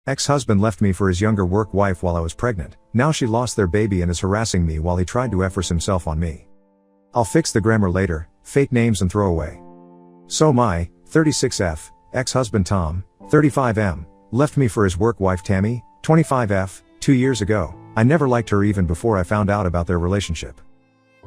Ex-husband left me for his younger work wife while I was pregnant. Now she lost their baby and is harassing me while he tried to efforce himself on me. I'll fix the grammar later, fake names and throwaway. So my 36F, ex-husband Tom, 35M, left me for his work wife Tammy, 25F, 2 years ago. I never liked her even before I found out about their relationship.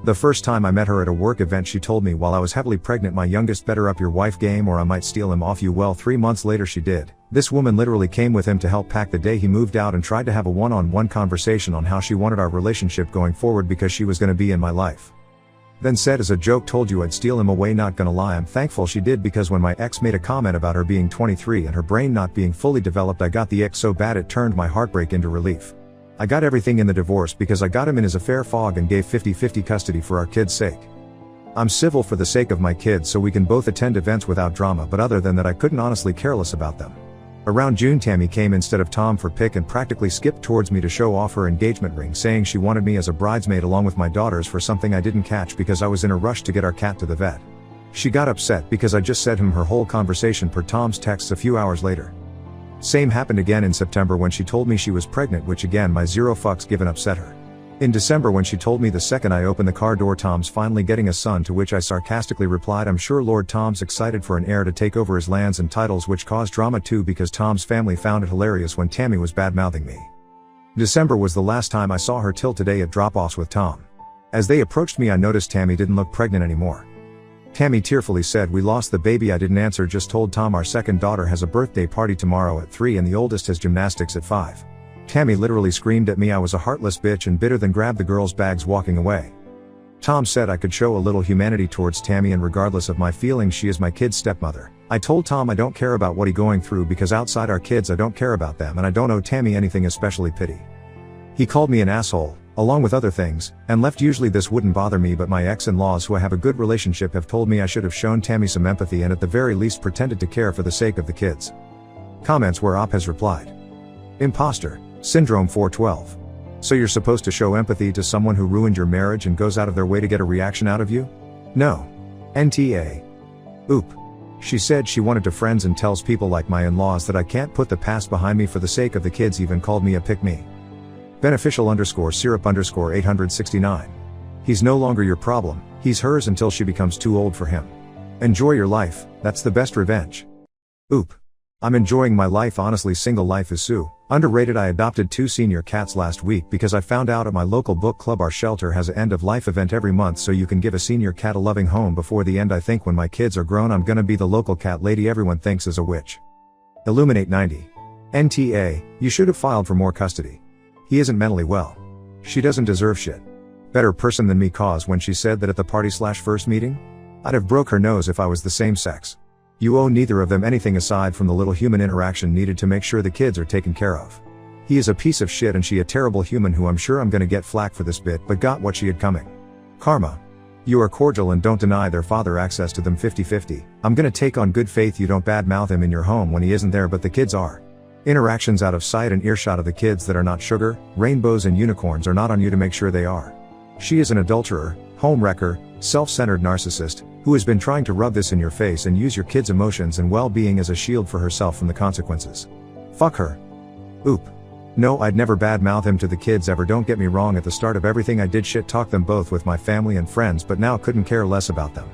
The first time I met her at a work event she told me while I was heavily pregnant my youngest better up your wife game or I might steal him off you. Well, 3 months later she did. This woman literally came with him to help pack the day he moved out and tried to have a one-on-one conversation on how she wanted our relationship going forward because she was gonna be in my life. Then said as a joke, told you I'd steal him away. Not gonna lie, I'm thankful she did because when my ex made a comment about her being 23 and her brain not being fully developed I got the ick so bad it turned my heartbreak into relief. I got everything in the divorce because I got him in his affair fog and gave 50-50 custody for our kids' sake. I'm civil for the sake of my kids so we can both attend events without drama, but other than that I couldn't honestly care less about them. Around June Tammy came instead of Tom for pick and practically skipped towards me to show off her engagement ring, saying she wanted me as a bridesmaid along with my daughters for something I didn't catch because I was in a rush to get our cat to the vet. She got upset because I just said him her whole conversation per Tom's texts a few hours later. Same happened again in September when she told me she was pregnant, which again my zero fucks given upset her. In December when she told me the second I opened the car door Tom's finally getting a son, to which I sarcastically replied I'm sure Lord Tom's excited for an heir to take over his lands and titles, which caused drama too because Tom's family found it hilarious when Tammy was bad-mouthing me. December was the last time I saw her till today at drop-offs with Tom. As they approached me I noticed Tammy didn't look pregnant anymore. Tammy tearfully said we lost the baby. I didn't answer, just told Tom our second daughter has a birthday party tomorrow at 3 and the oldest has gymnastics at 5. Tammy literally screamed at me I was a heartless bitch and bitter, then grabbed the girls' bags walking away. Tom said I could show a little humanity towards Tammy and regardless of my feelings she is my kid's stepmother. I told Tom I don't care about what he's going through because outside our kids I don't care about them and I don't owe Tammy anything, especially pity. He called me an asshole, along with other things, and left. Usually this wouldn't bother me, but my ex-in-laws who I have a good relationship have told me I should have shown Tammy some empathy and at the very least pretended to care for the sake of the kids. Comments where Op has replied. Imposter Syndrome 412. So you're supposed to show empathy to someone who ruined your marriage and goes out of their way to get a reaction out of you? No. NTA. Oop. She said she wanted to friends and tells people like my in-laws that I can't put the past behind me for the sake of the kids, even called me a pick-me. Beneficial_syrup_869. He's no longer your problem, he's hers until she becomes too old for him. Enjoy your life, that's the best revenge. Oop. I'm enjoying my life, honestly. Single life is so underrated. I adopted 2 senior cats last week because I found out at my local book club our shelter has an end of life event every month so you can give a senior cat a loving home before the end. I think when my kids are grown I'm gonna be the local cat lady everyone thinks is a witch. Illuminate 90. NTA, you should have filed for more custody. He isn't mentally well. She doesn't deserve shit. Better person than me, cause when she said that at the party/first meeting, I'd have broke her nose if I was the same sex. You owe neither of them anything aside from the little human interaction needed to make sure the kids are taken care of. He is a piece of shit and she a terrible human who I'm sure I'm gonna get flack for this bit but got what she had coming. Karma. You are cordial and don't deny their father access to them 50-50. I'm gonna take on good faith you don't badmouth him in your home when he isn't there but the kids are. Interactions out of sight and earshot of the kids that are not sugar, rainbows and unicorns are not on you to make sure they are. She is an adulterer, home wrecker, self-centered narcissist, who has been trying to rub this in your face and use your kids' emotions and well-being as a shield for herself from the consequences. Fuck her. Oop. No, I'd never badmouth him to the kids ever, don't get me wrong, at the start of everything I did shit talk them both with my family and friends, but now couldn't care less about them.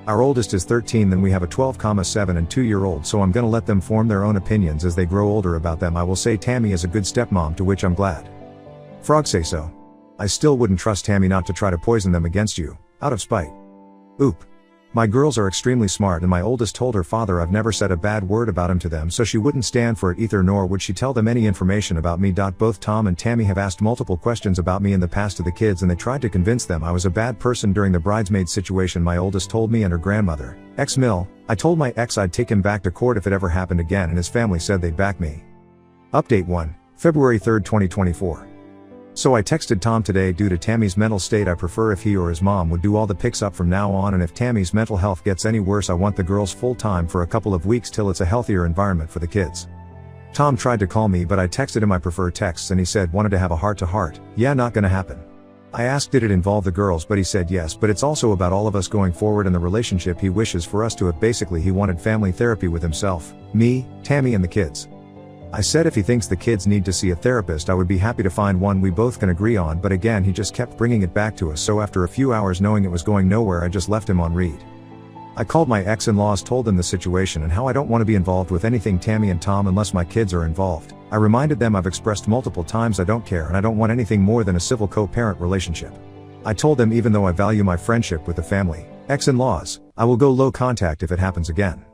Our oldest is 13, then we have a 12,7 and 2-year-old, so I'm gonna let them form their own opinions as they grow older about them. I will say Tammy is a good stepmom, to which I'm glad. Frog say so. I still wouldn't trust Tammy not to try to poison them against you, out of spite. Oop. My girls are extremely smart and my oldest told her father I've never said a bad word about him to them, so she wouldn't stand for it either, nor would she tell them any information about me. Both Tom and Tammy have asked multiple questions about me in the past to the kids and they tried to convince them I was a bad person during the bridesmaid situation my oldest told me and her grandmother, ex-Mill. I told my ex I'd take him back to court if it ever happened again and his family said they'd back me. Update 1, February 3, 2024. So I texted Tom today, due to Tammy's mental state I prefer if he or his mom would do all the picks up from now on, and if Tammy's mental health gets any worse I want the girls full time for a couple of weeks till it's a healthier environment for the kids. Tom tried to call me but I texted him I prefer texts and he said wanted to have a heart-to-heart. Yeah, not gonna happen. I asked did it involve the girls, but he said yes, but it's also about all of us going forward and the relationship he wishes for us to have. Basically he wanted family therapy with himself, me, Tammy and the kids. I said if he thinks the kids need to see a therapist I would be happy to find one we both can agree on, but again he just kept bringing it back to us, so after a few hours knowing it was going nowhere I just left him on read. I called my ex-in-laws, told them the situation and how I don't want to be involved with anything Tammy and Tom unless my kids are involved. I reminded them I've expressed multiple times I don't care and I don't want anything more than a civil co-parent relationship. I told them even though I value my friendship with the family, ex-in-laws, I will go low contact if it happens again.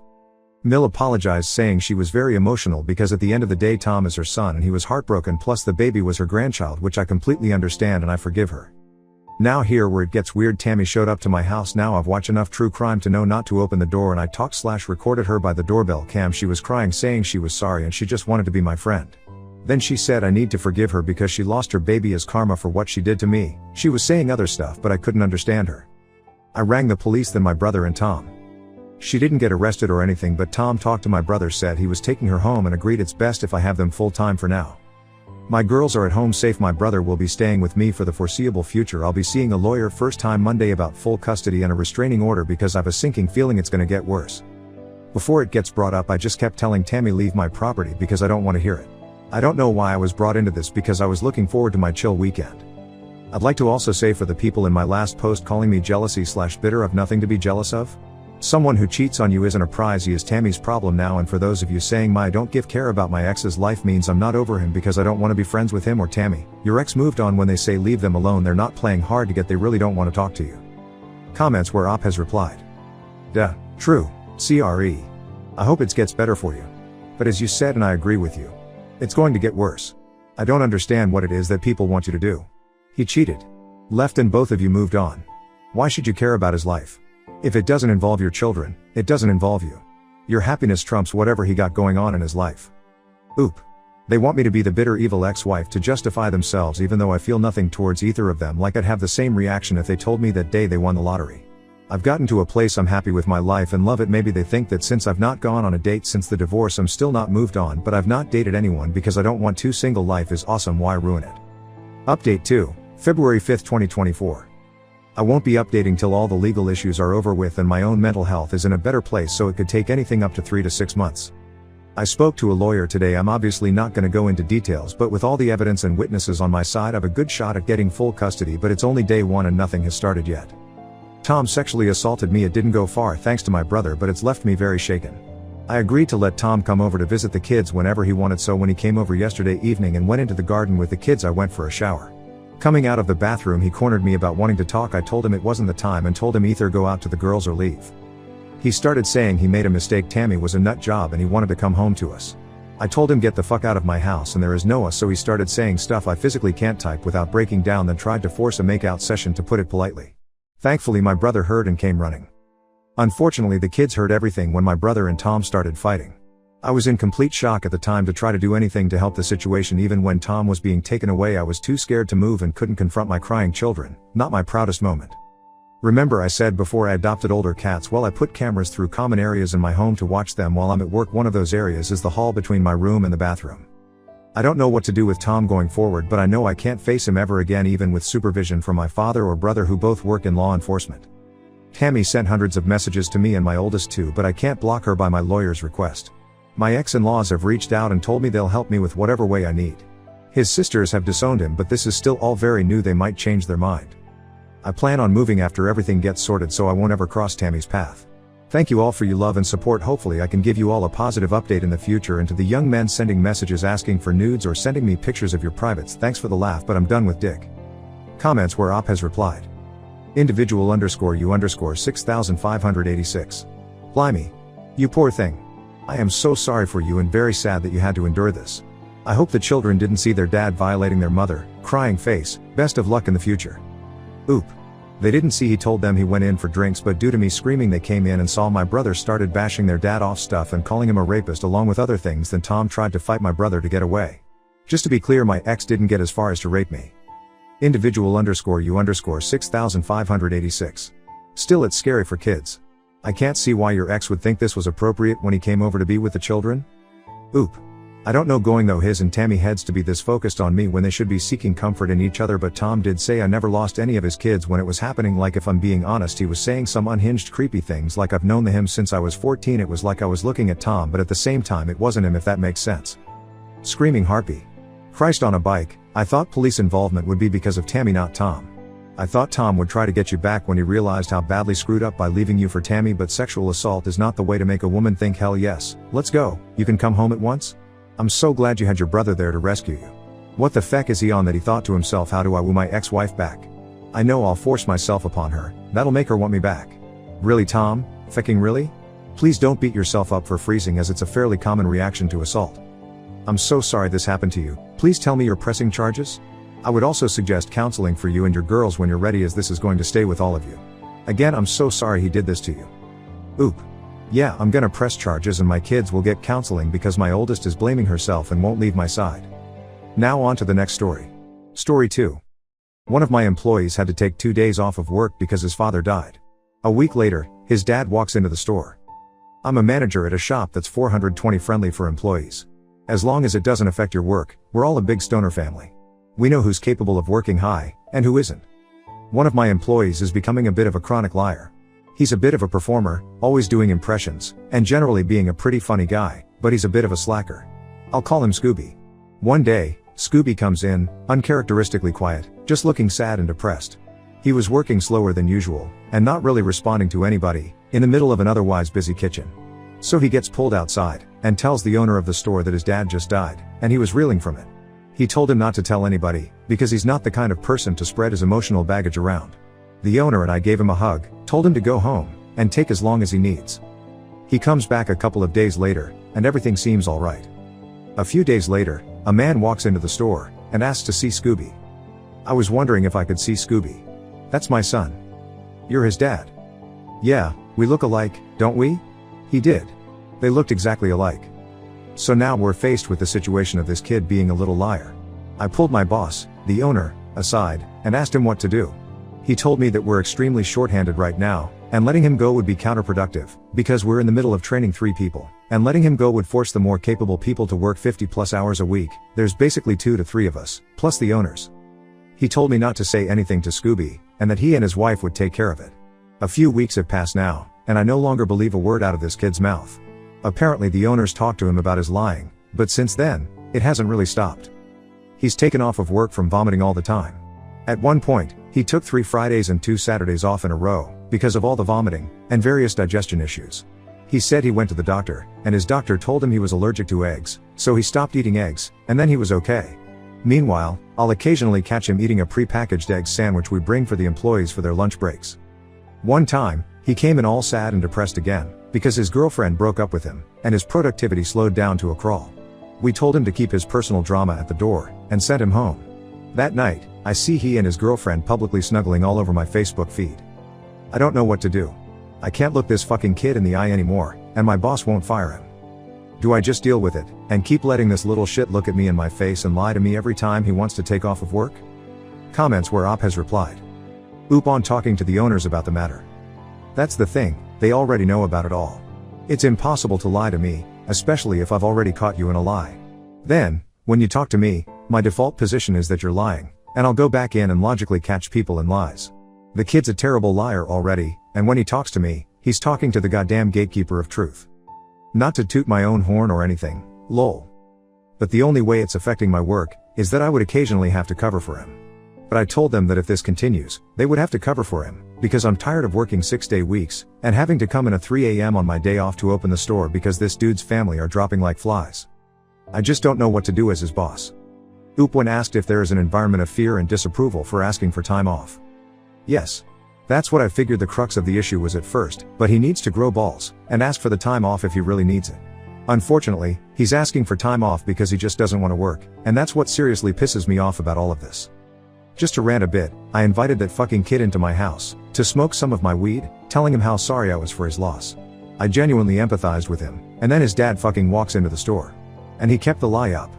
Mill apologized, saying she was very emotional because at the end of the day Tom is her son and he was heartbroken, plus the baby was her grandchild, which I completely understand and I forgive her. Now here where it gets weird, Tammy showed up to my house. Now I've watched enough true crime to know not to open the door and I talked/recorded her by the doorbell cam. She was crying, saying she was sorry and she just wanted to be my friend. Then she said I need to forgive her because she lost her baby as karma for what she did to me. She was saying other stuff but I couldn't understand her. I rang the police, then my brother and Tom. She didn't get arrested or anything, but Tom talked to my brother, said he was taking her home and agreed it's best if I have them full time for now. My girls are at home safe. My brother will be staying with me for the foreseeable future. I'll be seeing a lawyer first time Monday about full custody and a restraining order because I've a sinking feeling it's gonna get worse. Before it gets brought up I just kept telling Tammy leave my property because I don't want to hear it. I don't know why I was brought into this because I was looking forward to my chill weekend. I'd like to also say, for the people in my last post calling me jealousy/bitter, I've nothing to be jealous of. Someone who cheats on you isn't a prize, he is Tammy's problem now. And for those of you saying I don't give care about my ex's life means I'm not over him because I don't want to be friends with him or Tammy, your ex moved on. When they say leave them alone they're not playing hard to get, they really don't want to talk to you. Comments where Op has replied, duh, true, CRE. I hope it gets better for you. But as you said and I agree with you, it's going to get worse. I don't understand what it is that people want you to do. He cheated. Left and both of you moved on. Why should you care about his life? If it doesn't involve your children, it doesn't involve you. Your happiness trumps whatever he got going on in his life. Oop. They want me to be the bitter evil ex-wife to justify themselves, even though I feel nothing towards either of them, like I'd have the same reaction if they told me that day they won the lottery. I've gotten to a place I'm happy with my life and love it. Maybe they think that since I've not gone on a date since the divorce I'm still not moved on, but I've not dated anyone because I don't want to. Single life is awesome, why ruin it? Update 2, February 5, 2024. I won't be updating till all the legal issues are over with and my own mental health is in a better place, so it could take anything up to 3 to 6 months. I spoke to a lawyer today. I'm obviously not going to go into details, but with all the evidence and witnesses on my side I've a good shot at getting full custody, but it's only day 1 and nothing has started yet. Tom sexually assaulted me. It didn't go far thanks to my brother, but it's left me very shaken. I agreed to let Tom come over to visit the kids whenever he wanted, so when he came over yesterday evening and went into the garden with the kids I went for a shower. Coming out of the bathroom he cornered me about wanting to talk. I told him it wasn't the time and told him either go out to the girls or leave. He started saying he made a mistake, Tammy was a nut job and he wanted to come home to us. I told him get the fuck out of my house and there is no us, so he started saying stuff I physically can't type without breaking down, then tried to force a makeout session, to put it politely. Thankfully my brother heard and came running. Unfortunately the kids heard everything when my brother and Tom started fighting. I was in complete shock at the time to try to do anything to help the situation. Even when Tom was being taken away I was too scared to move and couldn't confront my crying children. Not my proudest moment. Remember I said before I adopted older cats? Well, I put cameras through common areas in my home to watch them while I'm at work. One of those areas is the hall between my room and the bathroom. I don't know what to do with Tom going forward, but I know I can't face him ever again, even with supervision from my father or brother who both work in law enforcement. Tammy sent hundreds of messages to me and my oldest too, but I can't block her by my lawyer's request. My ex-in-laws have reached out and told me they'll help me with whatever way I need. His sisters have disowned him, but this is still all very new. They might change their mind. I plan on moving after everything gets sorted, so I won't ever cross Tammy's path. Thank you all for your love and support. Hopefully I can give you all a positive update in the future. And to the young men sending messages asking for nudes or sending me pictures of your privates, thanks for the laugh, but I'm done with dick. Comments where Op has replied. Individual_you_6586. Blimey. You poor thing. I am so sorry for you and very sad that you had to endure this. I hope the children didn't see their dad violating their mother. Crying face. Best of luck in the future. Oop. They didn't see he told them he went in for drinks, but due to me screaming they came in and saw my brother started bashing their dad off stuff and calling him a rapist along with other things. Then Tom tried to fight my brother to get away. Just to be clear, my ex didn't get as far as to rape me. Individual_you_6586. Still, it's scary for kids. I can't see why your ex would think this was appropriate when he came over to be with the children. Oop. I don't know going though his and Tammy heads to be this focused on me when they should be seeking comfort in each other, but Tom did say I never lost any of his kids when it was happening. Like, if I'm being honest, he was saying some unhinged creepy things like I've known him since I was 14. It was like I was looking at Tom, but at the same time it wasn't him, if that makes sense. Screaming harpy. Christ on a bike. I thought police involvement would be because of Tammy, not Tom. I thought Tom would try to get you back when he realized how badly screwed up by leaving you for Tammy, but sexual assault is not the way to make a woman think. Hell yes, let's go, you can come home at once? I'm so glad you had your brother there to rescue you. What the feck is he on that he thought to himself, how do I woo my ex-wife back? I know I'll force myself upon her, that'll make her want me back. Really Tom? Fecking really? Please don't beat yourself up for freezing, as it's a fairly common reaction to assault. I'm so sorry this happened to you, please tell me your pressing charges? I would also suggest counseling for you and your girls when you're ready, as this is going to stay with all of you. Again, I'm so sorry he did this to you. Oop. Yeah, I'm gonna press charges and my kids will get counseling because my oldest is blaming herself and won't leave my side. Now on to the next story. Story 2. One of my employees had to take 2 days off of work because his father died. A week later, his dad walks into the store. I'm a manager at a shop that's 420 friendly for employees. As long as it doesn't affect your work, we're all a big stoner family. We know who's capable of working high, and who isn't. One of my employees is becoming a bit of a chronic liar. He's a bit of a performer, always doing impressions, and generally being a pretty funny guy, but he's a bit of a slacker. I'll call him Scooby. One day, Scooby comes in, uncharacteristically quiet, just looking sad and depressed. He was working slower than usual, and not really responding to anybody, in the middle of an otherwise busy kitchen. So he gets pulled outside, and tells the owner of the store that his dad just died, and he was reeling from it. He told him not to tell anybody, because he's not the kind of person to spread his emotional baggage around. The owner and I gave him a hug, told him to go home, and take as long as he needs. He comes back a couple of days later, and everything seems alright. A few days later, a man walks into the store, and asks to see Scooby. I was wondering if I could see Scooby. That's my son. You're his dad? Yeah, we look alike, don't we? He did. They looked exactly alike. So now we're faced with the situation of this kid being a little liar. I pulled my boss, the owner, aside, and asked him what to do. He told me that we're extremely short-handed right now, and letting him go would be counterproductive, because we're in the middle of training 3 people, and letting him go would force the more capable people to work 50+ hours a week. There's basically 2 to 3 of us, plus the owners. He told me not to say anything to Scooby, and that he and his wife would take care of it. A few weeks have passed now, and I no longer believe a word out of this kid's mouth. Apparently the owners talked to him about his lying, but since then, it hasn't really stopped. He's taken off of work from vomiting all the time. At one point, he took 3 Fridays and 2 Saturdays off in a row, because of all the vomiting, and various digestion issues. He said he went to the doctor, and his doctor told him he was allergic to eggs, so he stopped eating eggs, and then he was okay. Meanwhile, I'll occasionally catch him eating a pre-packaged egg sandwich we bring for the employees for their lunch breaks. One time, he came in all sad and depressed again, because his girlfriend broke up with him, and his productivity slowed down to a crawl. We told him to keep his personal drama at the door, and sent him home. That night, I see he and his girlfriend publicly snuggling all over my Facebook feed. I don't know what to do. I can't look this fucking kid in the eye anymore, and my boss won't fire him. Do I just deal with it, and keep letting this little shit look at me in my face and lie to me every time he wants to take off of work? Comments where Op has replied. Oop on talking to the owners about the matter. That's the thing, they already know about it all. It's impossible to lie to me, especially if I've already caught you in a lie. Then, when you talk to me, my default position is that you're lying, and I'll go back in and logically catch people in lies. The kid's a terrible liar already, and when he talks to me, he's talking to the goddamn gatekeeper of truth. Not to toot my own horn or anything, lol. But the only way it's affecting my work, is that I would occasionally have to cover for him. But I told them that if this continues, they would have to cover for him, because I'm tired of working 6-day weeks, and having to come in at 3 a.m. on my day off to open the store because this dude's family are dropping like flies. I just don't know what to do as his boss. Oop when asked if there is an environment of fear and disapproval for asking for time off. Yes. That's what I figured the crux of the issue was at first, but he needs to grow balls, and ask for the time off if he really needs it. Unfortunately, he's asking for time off because he just doesn't want to work, and that's what seriously pisses me off about all of this. Just to rant a bit, I invited that fucking kid into my house, to smoke some of my weed, telling him how sorry I was for his loss. I genuinely empathized with him, and then his dad fucking walks into the store. And he kept the lie up.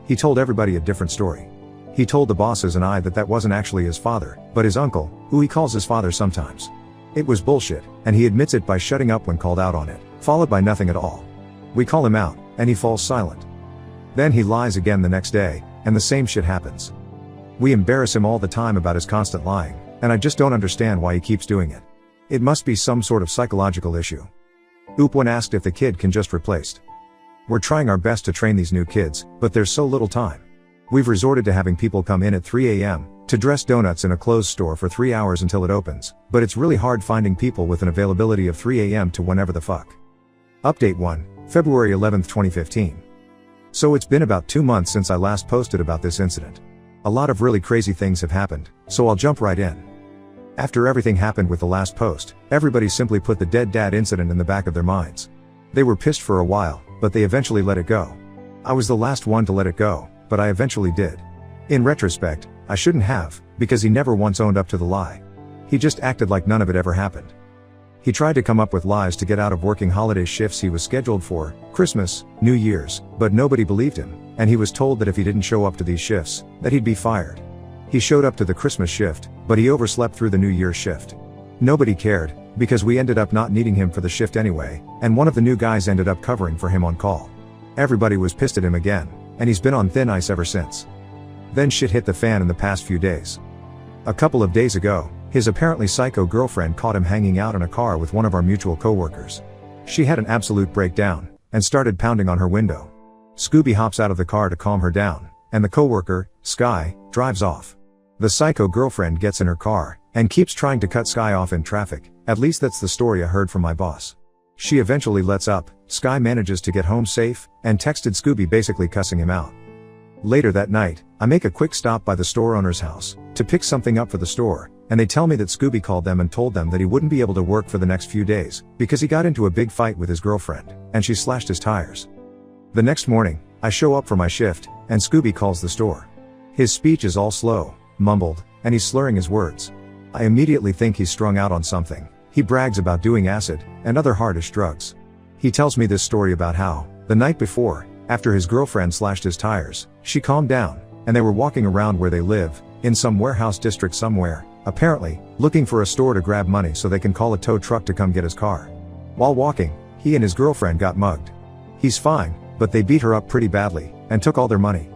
He told everybody a different story. He told the bosses and I that that wasn't actually his father, but his uncle, who he calls his father sometimes. It was bullshit, and he admits it by shutting up when called out on it, followed by nothing at all. We call him out, and he falls silent. Then he lies again the next day, and the same shit happens. We embarrass him all the time about his constant lying, and I just don't understand why he keeps doing it. It must be some sort of psychological issue. Oop when asked if the kid can just replaced. We're trying our best to train these new kids, but there's so little time. We've resorted to having people come in at 3 a.m. to dress donuts in a closed store for 3 hours until it opens, but it's really hard finding people with an availability of 3 a.m. to whenever the fuck. Update 1, February 11, 2015. So it's been about 2 months since I last posted about this incident. A lot of really crazy things have happened, so I'll jump right in. After everything happened with the last post, everybody simply put the dead dad incident in the back of their minds. They were pissed for a while, but they eventually let it go. I was the last one to let it go, but I eventually did. In retrospect, I shouldn't have, because he never once owned up to the lie. He just acted like none of it ever happened. He tried to come up with lies to get out of working holiday shifts he was scheduled for, Christmas, New Year's, but nobody believed him, and he was told that if he didn't show up to these shifts, that he'd be fired. He showed up to the Christmas shift, but he overslept through the New Year's shift. Nobody cared, because we ended up not needing him for the shift anyway, and one of the new guys ended up covering for him on call. Everybody was pissed at him again, and he's been on thin ice ever since. Then shit hit the fan in the past few days. A couple of days ago, his apparently psycho girlfriend caught him hanging out in a car with one of our mutual coworkers. She had an absolute breakdown, and started pounding on her window. Scooby hops out of the car to calm her down, and the coworker, Sky, drives off. The psycho girlfriend gets in her car, and keeps trying to cut Sky off in traffic, at least that's the story I heard from my boss. She eventually lets up, Sky manages to get home safe, and texted Scooby basically cussing him out. Later that night, I make a quick stop by the store owner's house, to pick something up for the store, and they tell me that Scooby called them and told them that he wouldn't be able to work for the next few days, because he got into a big fight with his girlfriend, and she slashed his tires. The next morning, I show up for my shift, and Scooby calls the store. His speech is all slow, mumbled, and he's slurring his words. I immediately think he's strung out on something. He brags about doing acid, and other hardish drugs. He tells me this story about how, the night before, after his girlfriend slashed his tires, she calmed down, and they were walking around where they live, in some warehouse district somewhere, apparently, looking for a store to grab money so they can call a tow truck to come get his car. While walking, he and his girlfriend got mugged. He's fine, but they beat her up pretty badly, and took all their money.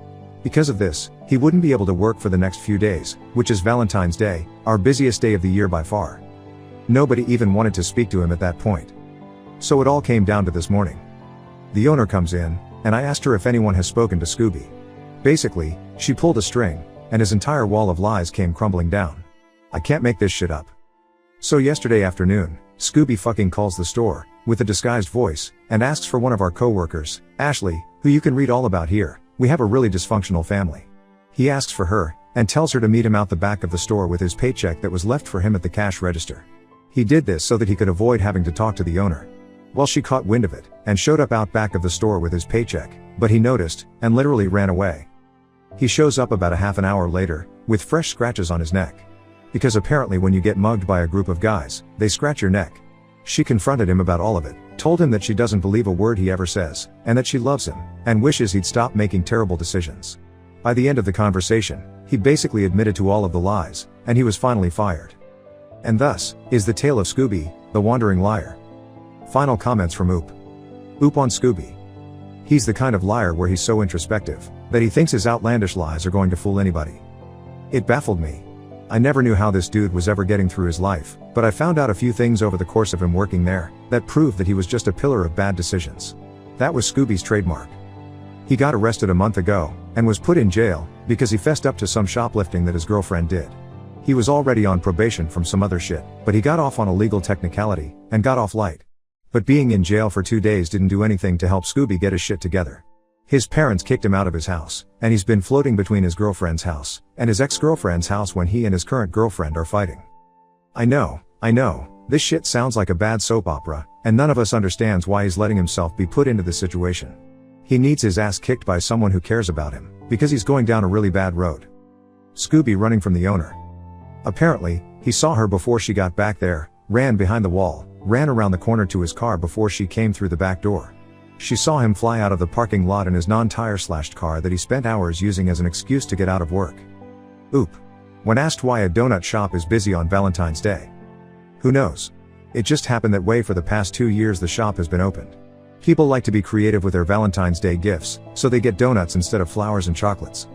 Because of this, he wouldn't be able to work for the next few days, which is Valentine's Day, our busiest day of the year by far. Nobody even wanted to speak to him at that point. So it all came down to this morning. The owner comes in, and I asked her if anyone has spoken to Scooby. Basically, she pulled a string, and his entire wall of lies came crumbling down. I can't make this shit up. So yesterday afternoon, Scooby fucking calls the store, with a disguised voice, and asks for one of our coworkers, Ashley, who you can read all about here. We have a really dysfunctional family. He asks for her, and tells her to meet him out the back of the store with his paycheck that was left for him at the cash register. He did this so that he could avoid having to talk to the owner. Well, she caught wind of it, and showed up out back of the store with his paycheck, but he noticed, and literally ran away. He shows up about a half an hour later, with fresh scratches on his neck. Because apparently when you get mugged by a group of guys, they scratch your neck. She confronted him about all of it, told him that she doesn't believe a word he ever says, and that she loves him, and wishes he'd stop making terrible decisions. By the end of the conversation, he basically admitted to all of the lies, and he was finally fired. And thus, is the tale of Scooby, the wandering liar. Final comments from Oop. Oop on Scooby. He's the kind of liar where he's so introspective, that he thinks his outlandish lies are going to fool anybody. It baffled me. I never knew how this dude was ever getting through his life, but I found out a few things over the course of him working there, that proved that he was just a pillar of bad decisions. That was Scooby's trademark. He got arrested a month ago, and was put in jail, because he fessed up to some shoplifting that his girlfriend did. He was already on probation from some other shit, but he got off on a legal technicality, and got off light. But being in jail for 2 days didn't do anything to help Scooby get his shit together. His parents kicked him out of his house, and he's been floating between his girlfriend's house, and his ex-girlfriend's house when he and his current girlfriend are fighting. I know, this shit sounds like a bad soap opera, and none of us understands why he's letting himself be put into this situation. He needs his ass kicked by someone who cares about him, because he's going down a really bad road. Scooby running from the owner. Apparently, he saw her before she got back there, ran behind the wall, ran around the corner to his car before she came through the back door. She saw him fly out of the parking lot in his non-tire slashed car that he spent hours using as an excuse to get out of work. Oop. When asked why a donut shop is busy on Valentine's Day. Who knows? It just happened that way for the past 2 years the shop has been opened. People like to be creative with their Valentine's Day gifts, so they get donuts instead of flowers and chocolates.